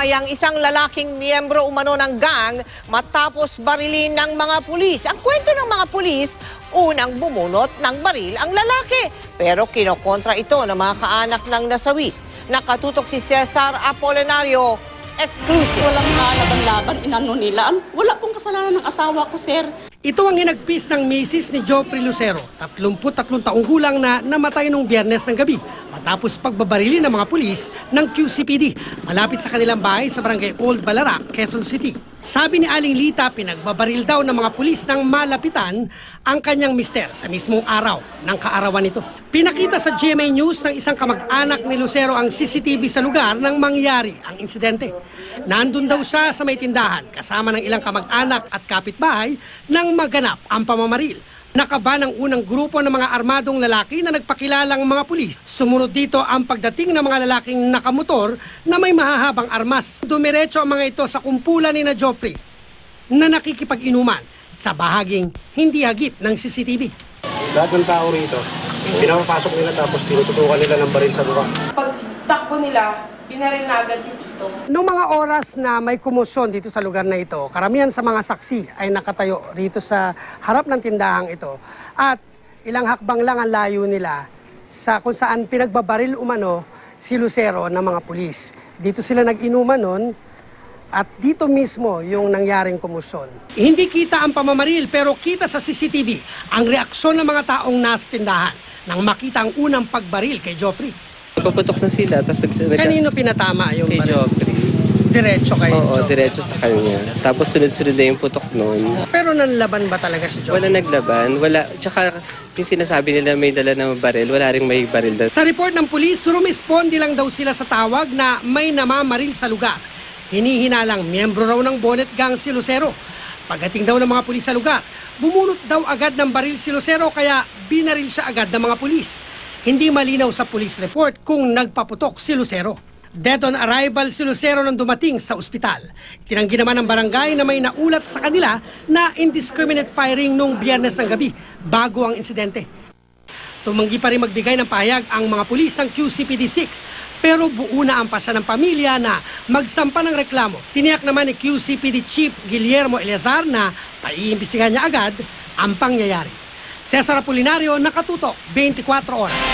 Patay ang isang lalaking miyembro umano ng gang matapos barilin ng mga pulis. Ang kwento ng mga pulis, unang bumunot ng baril ang lalaki. Pero kinokontra ito ng mga kaanak ng nasawi. Nakatutok si Cesar Apolinario, exclusive. Walang laban-laban, inano nila. Wala pong kasalanan ng asawa ko, sir. Ito ang hinagpis ng misis ni Joffrey Lucero, 33 taong gulang na namatay nung Biyernes ng gabi matapos pagbabarili ng mga pulis ng QCPD malapit sa kanilang bahay sa barangay Old Balarac, Quezon City. Sabi ni Aling Lita, pinagbabaril daw ng mga pulis ng malapitan ang kanyang mister sa mismong araw ng kaarawan nito. Pinakita sa GMA News ng isang kamag-anak ni Lucero ang CCTV sa lugar nang mangyari ang insidente. Nandun daw siya sa may tindahan kasama ng ilang kamag-anak at kapitbahay nang maganap ang pamamaril. Nakavan ang unang grupo ng mga armadong lalaki na nagpakilalang mga pulis. Sumunod dito ang pagdating ng mga lalaking nakamotor na may mahahabang armas. Dumiretso ang mga ito sa kumpulan ni na Joffrey na nakikipag-inuman sa bahaging hindi hagip ng CCTV. Lahat ng tao rito, pinapapasok nila tapos tinututukan nila ng baril sa mukha. Pag takbo nila, binaril na agad si Tito. Noong mga oras na may kumusyon dito sa lugar na ito, karamihan sa mga saksi ay nakatayo rito sa harap ng tindahang ito. At ilang hakbang lang ang layo nila sa kung saan pinagbabaril umano si Lucero ng mga pulis. Dito sila nag-inuman nun at dito mismo yung nangyaring kumusyon. Hindi kita ang pamamaril pero kita sa CCTV ang reaksyon ng mga taong nasa tindahan nang makita ang unang pagbaril kay Joffrey. Paputok na sila, tapos Kanino pinatama yung kay baril? Joffrey. Diretso kay Oo, Joffrey. diretso sa kanya. Tapos sunod-sunod na yung putok noon. Pero nanlaban ba talaga si Joffrey? Wala naglaban, wala. Tsaka yung sinasabi nila may dala ng baril, wala ring may baril doon. Sa report ng pulis, rumispondi lang daw sila sa tawag na may namamaril sa lugar. Hinihinalang miyembro raw ng Bonnet Gang si Lucero. Pagdating daw ng mga pulis sa lugar, bumunot daw agad ng baril si Lucero kaya binaril siya agad ng mga pulis. Hindi malinaw sa police report kung nagpaputok si Lucero. Dead on arrival si Lucero nang dumating sa ospital. Tinanggi naman ng barangay na may naulat sa kanila na indiscriminate firing nung Biyernes ng gabi bago ang insidente. Tumanggi pa rin magbigay ng pahayag ang mga pulis ng QCPD-6 pero buo na ang pasya ng pamilya na magsampa ng reklamo. Tiniyak naman ni QCPD Chief Guillermo Eleazar na paiimbestigahan niya agad ang pangyayari. Cesar Apolinario, nakatutok, 24 oras.